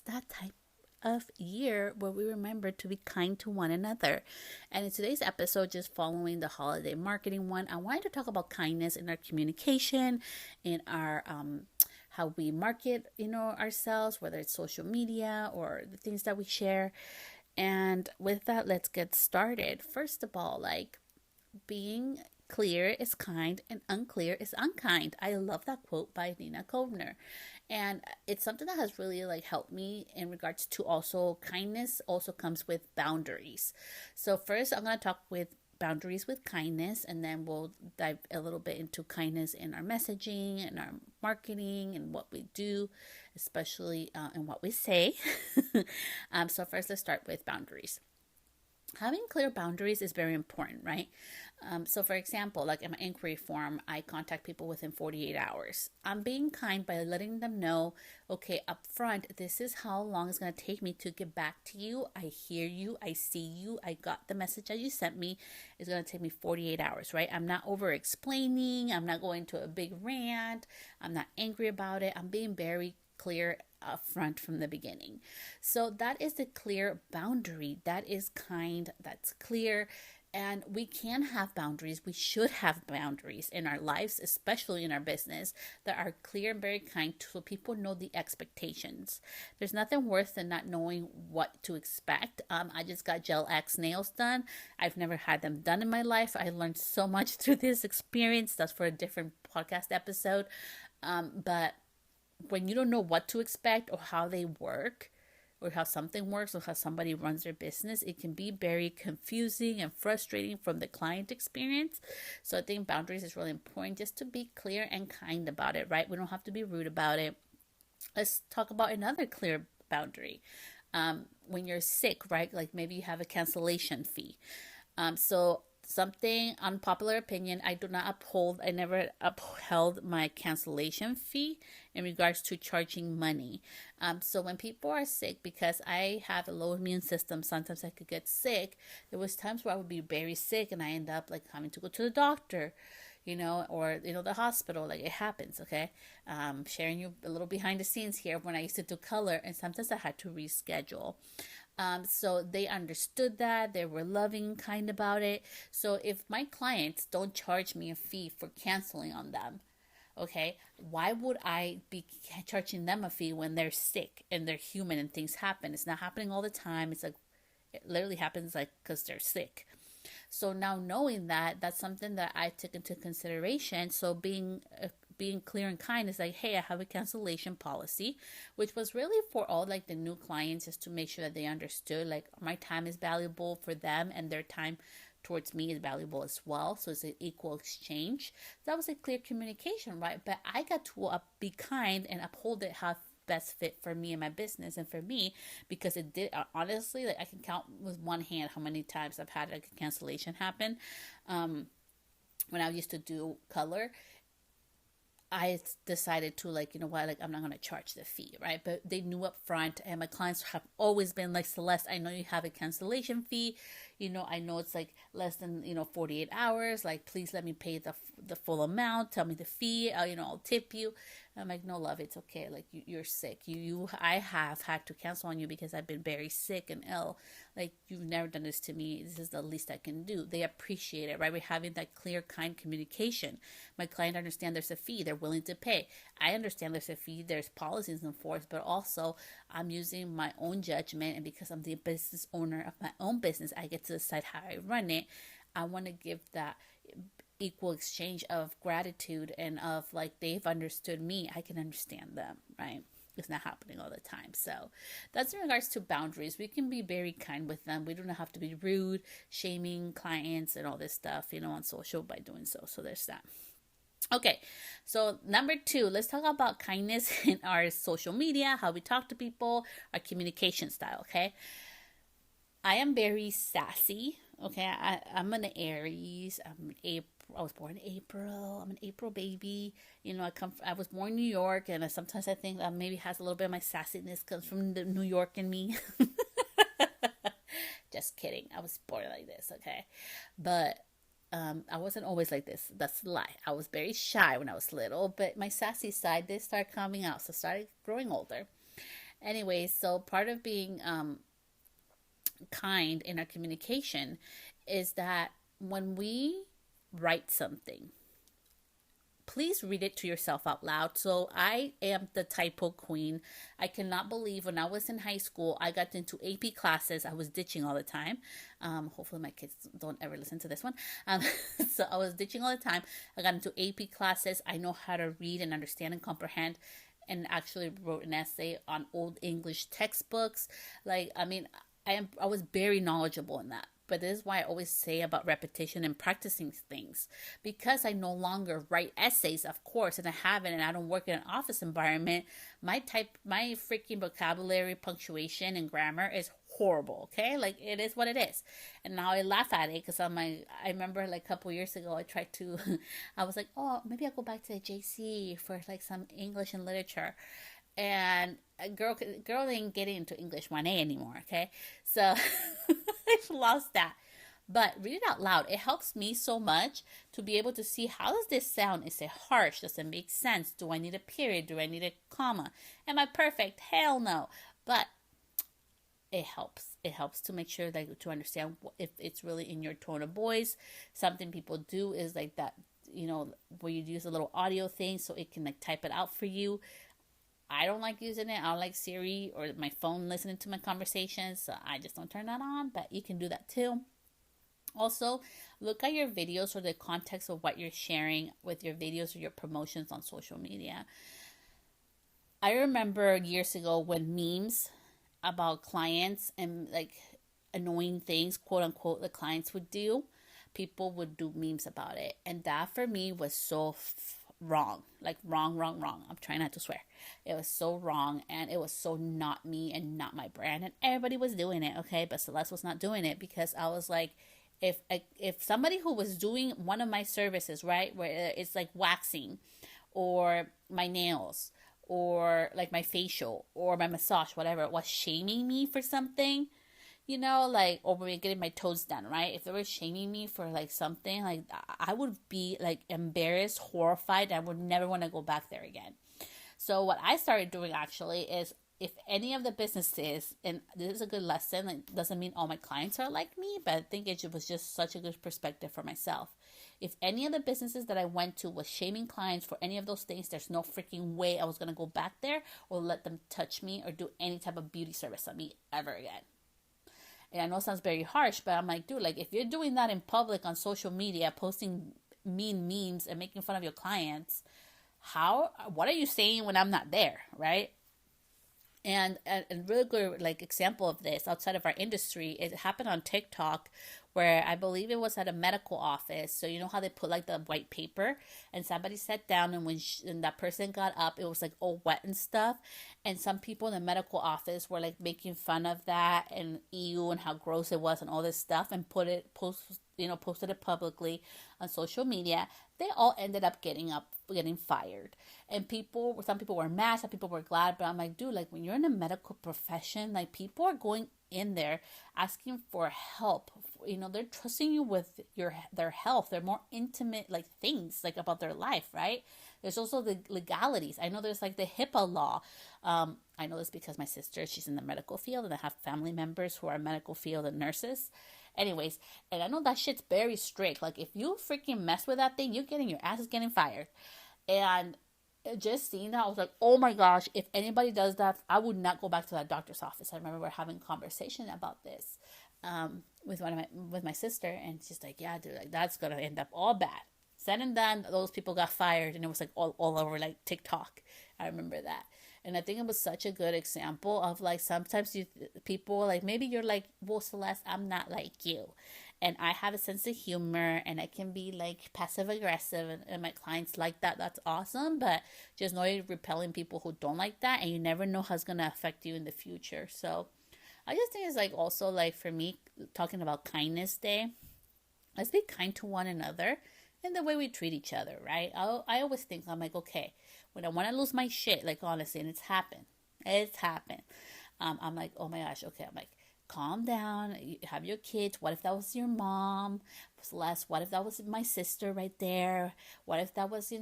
that type of year where we remember to be kind to one another. And in today's episode, just following the holiday marketing one, I wanted to talk about kindness in our communication, in our how we market, ourselves, whether it's social media or the things that we share. And with that, let's get started. First of all, like being clear is kind and unclear is unkind. I love that quote by Nina Kovner. And it's something that has really like helped me in regards to also kindness also comes with boundaries. So first I'm going to talk with boundaries with kindness, and then we'll dive a little bit into kindness in our messaging and our marketing and what we do, especially in what we say. So first let's start with boundaries. Having clear boundaries is very important, right? So, for example, like in my inquiry form, I contact people within 48 hours. I'm being kind by letting them know, okay, up front, this is how long it's going to take me to get back to you. I hear you. I see you. I got the message that you sent me. It's going to take me 48 hours, right? I'm not over explaining. I'm not going to a big rant. I'm not angry about it. I'm being very clear upfront from the beginning. So that is the clear boundary. That is kind, that's clear. And we can have boundaries. We should have boundaries in our lives, especially in our business, that are clear and very kind so people know the expectations. There's nothing worse than not knowing what to expect. I just got Gel X nails done. I've never had them done in my life. I learned so much through this experience. That's for a different podcast episode. But when you don't know what to expect or how they work or how something works or how somebody runs their business, it can be very confusing and frustrating from the client experience. So I think boundaries is really important, just to be clear and kind about it, right? We don't have to be rude about it. Let's talk about another clear boundary. When you're sick, right? Like maybe you have a cancellation fee. So something unpopular opinion, I never upheld my cancellation fee in regards to charging money. So when people are sick, because I have a low immune system, sometimes I could get sick. There was times where I would be very sick and I end up like having to go to the doctor, or the hospital. Like, it happens. Okay. Sharing you a little behind the scenes here. When I used to do color, and sometimes I had to reschedule. So they understood that. They were loving and kind about it. So if my clients don't charge me a fee for canceling on them, okay, why would I be charging them a fee when they're sick and they're human and things happen? It's not happening all the time. It's like, it literally happens like because they're sick. So now knowing that, that's something that I took into consideration. So being clear and kind is like, hey, I have a cancellation policy, which was really for all like the new clients, just to make sure that they understood like my time is valuable for them and their time towards me is valuable as well. So it's an equal exchange. That was a clear communication, right? But I got to be kind and uphold it how best fit for me and my business and for me, because it did, honestly, like I can count with one hand how many times I've had like a cancellation happen. When I used to do color, I decided to, like, you know what, like I'm not going to charge the fee, right? But they knew up front, and my clients have always been like, Celeste, I know you have a cancellation fee. I know it's like less than 48 hours. Like, please let me pay the full amount. Tell me the fee. I'll tip you. I'm like, no, love, it's okay. Like, you're sick. I have had to cancel on you because I've been very sick and ill. Like, you've never done this to me. This is the least I can do. They appreciate it, right? We're having that clear, kind communication. My client understands there's a fee. They're willing to pay. I understand there's a fee. There's policies enforced, but also I'm using my own judgment. And because I'm the business owner of my own business, I get to decide how I run it. I want to give that equal exchange of gratitude and of like, they've understood me, I can understand them, right? It's not happening all the time. So that's in regards to boundaries. We can be very kind with them. We don't have to be rude, shaming clients and all this stuff, on social by doing so. So there's that. Okay, so number 2, let's talk about kindness in our social media, how we talk to people, our communication style. Okay, I am very sassy. Okay, I'm an Aries. I was born in April. I'm an April baby. I was born in New York, and sometimes I think that maybe has a little bit of my sassiness comes from the New York in me. Just kidding. I was born like this, okay? But I wasn't always like this. That's a lie. I was very shy when I was little, but my sassy side did start coming out. So I started growing older. Anyway, so part of being kind in our communication is that when we write something, please read it to yourself out loud. So I am the typo queen. I cannot believe when I was in high school, I got into AP classes. I was ditching all the time. Hopefully my kids don't ever listen to this one. So I was ditching all the time. I got into AP classes. I know how to read and understand and comprehend, and actually wrote an essay on old English textbooks. Like, I mean, I was very knowledgeable in that. But this is why I always say about repetition and practicing things. Because I no longer write essays, of course, and I haven't, and I don't work in an office environment, my freaking vocabulary, punctuation, and grammar is horrible, okay? Like, it is what it is. And now I laugh at it because I remember like a couple years ago, I tried to, I was like, oh, maybe I'll go back to the JC for like some English and literature. And a girl didn't get into English 1A anymore, okay? So I've lost that. But read it out loud. It helps me so much to be able to see, how does this sound? Is it harsh? Does it make sense? Do I need a period? Do I need a comma? Am I perfect? Hell no. But it helps. It helps to make sure that to understand if it's really in your tone of voice. Something people do is like that, where you use a little audio thing so it can like type it out for you. I don't like using it. I don't like Siri or my phone listening to my conversations, so I just don't turn that on, but you can do that too. Also, look at your videos or the context of what you're sharing with your videos or your promotions on social media. I remember years ago when memes about clients and like annoying things, quote unquote, the clients would do, people would do memes about it. And that for me was so wrong. Like wrong. I'm trying not to swear. It was so wrong, and it was so not me and not my brand, and everybody was doing it, okay? But Celeste was not doing it because I was like, if somebody who was doing one of my services, right, where it's like waxing or my nails or like my facial or my massage, whatever, was shaming me for something, like, or maybe getting my toes done, right? If they were shaming me for like something, like, I would be like embarrassed, horrified, and I would never want to go back there again. So what I started doing actually is, if any of the businesses, and this is a good lesson, like, doesn't mean all my clients are like me, but I think it was just such a good perspective for myself. If any of the businesses that I went to was shaming clients for any of those things, there's no freaking way I was going to go back there or let them touch me or do any type of beauty service on me ever again. And I know it sounds very harsh, but I'm like, dude, like, if you're doing that in public on social media, posting mean memes and making fun of your clients, what are you saying when I'm not there, right? And a really good like example of this outside of our industry, it happened on TikTok, where I believe it was at a medical office. So you know how they put like the white paper, and somebody sat down, and and that person got up, it was like all wet and stuff. And some people in the medical office were like making fun of that and ew and how gross it was and all this stuff, and posted it publicly on social media. They all ended up getting fired. And some people were mad, some people were glad, but I'm like, dude, like, when you're in a medical profession, like, people are going in there asking for help. They're trusting you with their health. They're more intimate, like, things like about their life, right? There's also the legalities. I know there's like the HIPAA law. I know this because my sister, she's in the medical field, and I have family members who are medical field and nurses. Anyways, and I know that shit's very strict. Like, if you freaking mess with that thing, your ass is getting fired. And just seeing that, I was like, oh my gosh, if anybody does that, I would not go back to that doctor's office. I remember we're having a conversation about this with my sister, and she's like, yeah, dude, like, that's gonna end up all bad. Said and done, those people got fired, and it was like all over like TikTok. I remember that. And I think it was such a good example of like, sometimes people like, maybe you're like, well, Celeste, I'm not like you, and I have a sense of humor, and I can be like passive aggressive, and my clients like that. That's awesome. But just know you're repelling people who don't like that, and you never know how it's gonna affect you in the future. So I just think it's like, also like, for me, talking about Kindness Day, let's be kind to one another in the way we treat each other, right? I always think, I'm like, okay, when I want to lose my shit, like, honestly, and it's happened. I'm like, oh my gosh, okay, I'm like, calm down. You have your kids. What if that was your mom? Celeste, what if that was my sister right there? What if that was,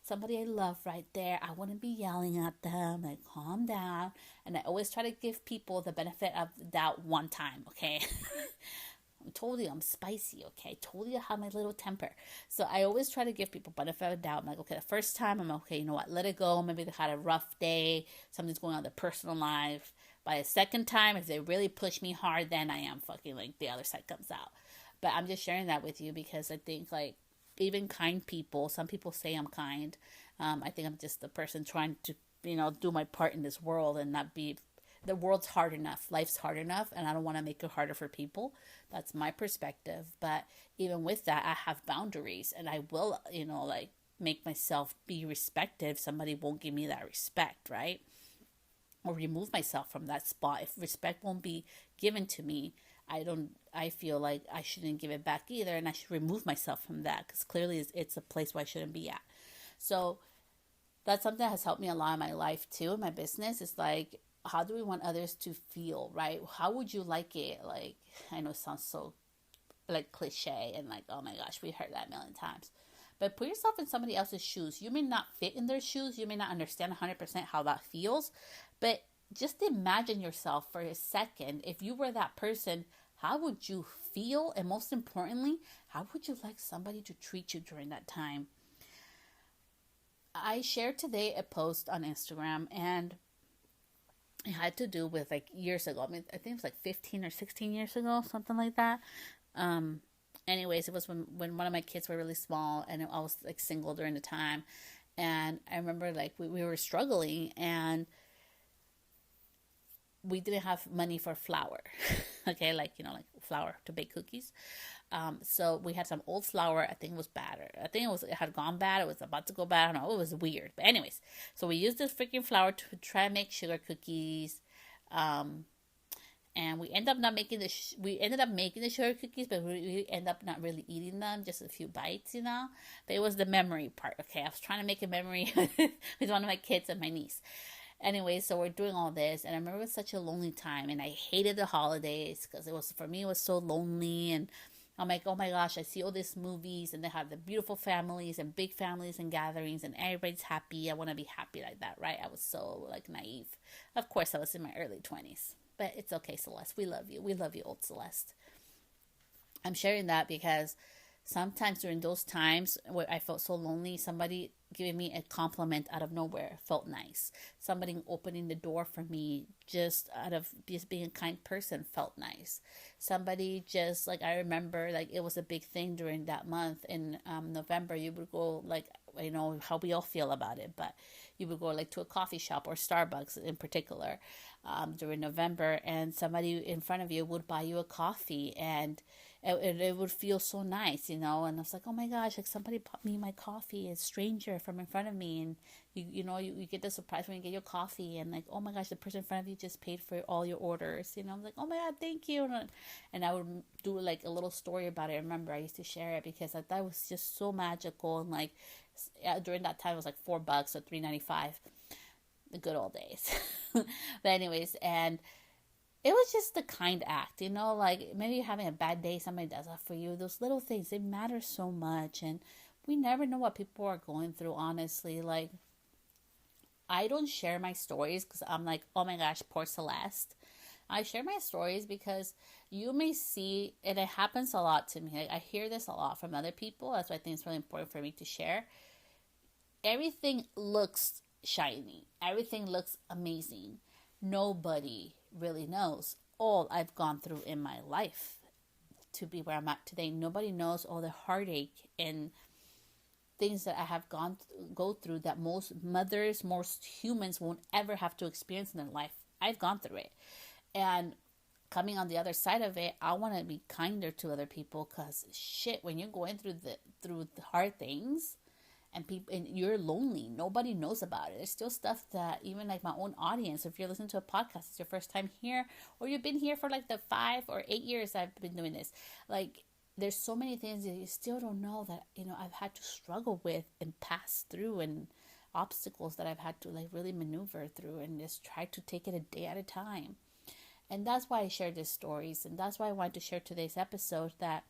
somebody I love right there? I wouldn't be yelling at them. Like, calm down. And I always try to give people the benefit of that one time, okay? I told you I'm spicy, okay? I told you I have my little temper. So I always try to give people benefit of doubt. I'm like, okay, the first time I'm okay, you know what? Let it go. Maybe they had a rough day. Something's going on in their personal life. By the second time, if they really push me hard, then I am fucking like the other side comes out. But I'm just sharing that with you because I think like even kind people, some people say I'm kind. I think I'm just the person trying to, do my part in this world and not be, the world's hard enough. Life's hard enough and I don't want to make it harder for people. That's my perspective. But even with that, I have boundaries and I will, like make myself be respected if somebody won't give me that respect, right? Or remove myself from that spot. If respect won't be given to me, I feel like I shouldn't give it back either, and I should remove myself from that because clearly it's a place where I shouldn't be at. So that's something that has helped me a lot in my life too, in my business. It's like, how do we want others to feel, right? How would you like it? Like, I know it sounds so like cliche and like, oh my gosh, we heard that a million times. But put yourself in somebody else's shoes. You may not fit in their shoes. You may not understand 100% how that feels. But just imagine yourself for a second. If you were that person, how would you feel? And most importantly, how would you like somebody to treat you during that time? I shared today a post on Instagram and it had to do with like years ago. I mean, I think it was like 15 or 16 years ago, something like that. Anyways, it was when one of my kids were really small and I was like single during the time. And I remember like we were struggling and we didn't have money for flour. Okay, like like flour to bake cookies. So we had some old flour. I think it was bad. I think it had gone bad. It was about to go bad. I don't know. It was weird. But anyways, so we used this freaking flour to try and make sugar cookies. And we ended up not making we ended up making the sugar cookies, but we ended up not really eating them, just a few bites, But it was the memory part. Okay, I was trying to make a memory with one of my kids and my niece. Anyway, so we're doing all this, and I remember it was such a lonely time, and I hated the holidays because for me, it was so lonely, and I'm like, oh my gosh, I see all these movies, and they have the beautiful families and big families and gatherings, and everybody's happy. I want to be happy like that, right? I was so like naive. Of course, I was in my early 20s, but it's okay, Celeste. We love you. We love you, old Celeste. I'm sharing that because sometimes during those times where I felt so lonely, somebody giving me a compliment out of nowhere felt nice. Somebody opening the door for me just out of just being a kind person felt nice. Somebody just like, I remember like it was a big thing during that month in November. You would go like, how we all feel about it, but you would go like to a coffee shop or Starbucks in particular during November, and somebody in front of you would buy you a coffee, and it would feel so nice, and I was like, oh my gosh, like somebody bought me my coffee, a stranger from in front of me, and you get the surprise when you get your coffee, and like, oh my gosh, the person in front of you just paid for all your orders, I'm like, oh my god, thank you, and I would do like a little story about it. I remember I used to share it because I thought it was just so magical, and like during that time it was like $4 or $3.95, the good old days. But anyways, and it was just a kind act, like maybe you're having a bad day, somebody does that for you. Those little things, they matter so much, and we never know what people are going through, honestly. Like, I don't share my stories because I'm like, oh my gosh, poor Celeste. I share my stories because you may see, and it happens a lot to me. Like, I hear this a lot from other people. That's why I think it's really important for me to share. Everything looks shiny. Everything looks amazing. Nobody really knows all I've gone through in my life to be where I'm at today. Nobody knows all the heartache and things that I have go through that most mothers, most humans won't ever have to experience in their life. I've gone through it. And coming on the other side of it, I want to be kinder to other people because shit, when you're going through the hard things, and you're lonely, nobody knows about it. There's still stuff that even like my own audience, if you're listening to a podcast, it's your first time here, or you've been here for like the 5 or 8 years I've been doing this, like there's so many things that you still don't know that I've had to struggle with and pass through, and obstacles that I've had to like really maneuver through and just try to take it a day at a time. And that's why I share these stories. And that's why I wanted to share today's episode, that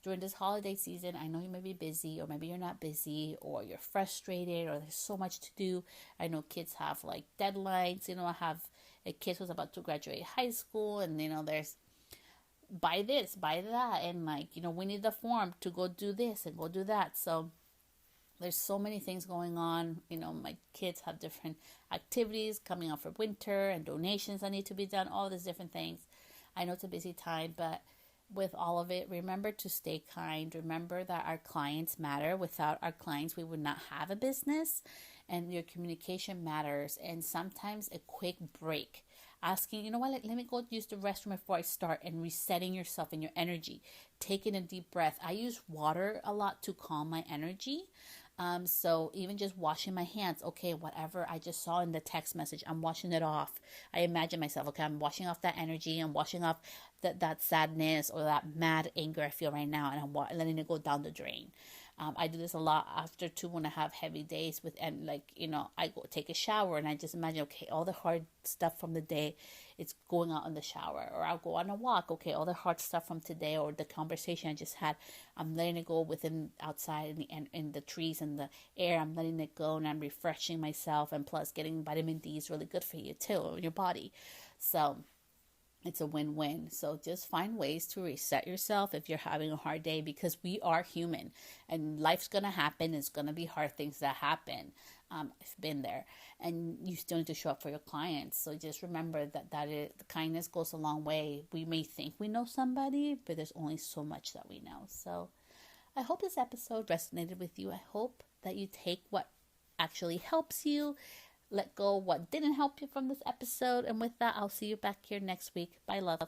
during this holiday season, I know you may be busy, or maybe you're not busy, or you're frustrated, or there's so much to do. I know kids have like deadlines. I have a kid who's about to graduate high school, and there's buy this, buy that, and we need the form to go do this and go do that. So there's so many things going on. My kids have different activities coming up for winter, and donations that need to be done, all these different things. I know it's a busy time, but with all of it, remember to stay kind. Remember that our clients matter. Without our clients, we would not have a business, and your communication matters. And sometimes a quick break, asking, let me go use the restroom before I start, and resetting yourself and your energy, taking a deep breath. I use water a lot to calm my energy. So even just washing my hands, okay, whatever I just saw in the text message, I'm washing it off. I imagine myself, okay, I'm washing off that energy, I'm washing off that sadness or that mad anger I feel right now, and I'm letting it go down the drain. I do this a lot after too, when I have heavy days I go take a shower, and I just imagine, okay, all the hard stuff from the day, it's going out in the shower. Or I'll go on a walk, okay, all the hard stuff from today, or the conversation I just had, I'm letting it go within outside in the trees and the air. I'm letting it go, and I'm refreshing myself. And plus, getting vitamin D is really good for you too, in your body. So it's a win-win. So just find ways to reset yourself if you're having a hard day, because we are human, and life's going to happen. It's going to be hard things that happen. I've been there, and you still need to show up for your clients. So just remember that the kindness goes a long way. We may think we know somebody, but there's only so much that we know. So I hope this episode resonated with you. I hope that you take what actually helps you, let go what didn't help you from this episode. And with that, I'll see you back here next week. Bye, love.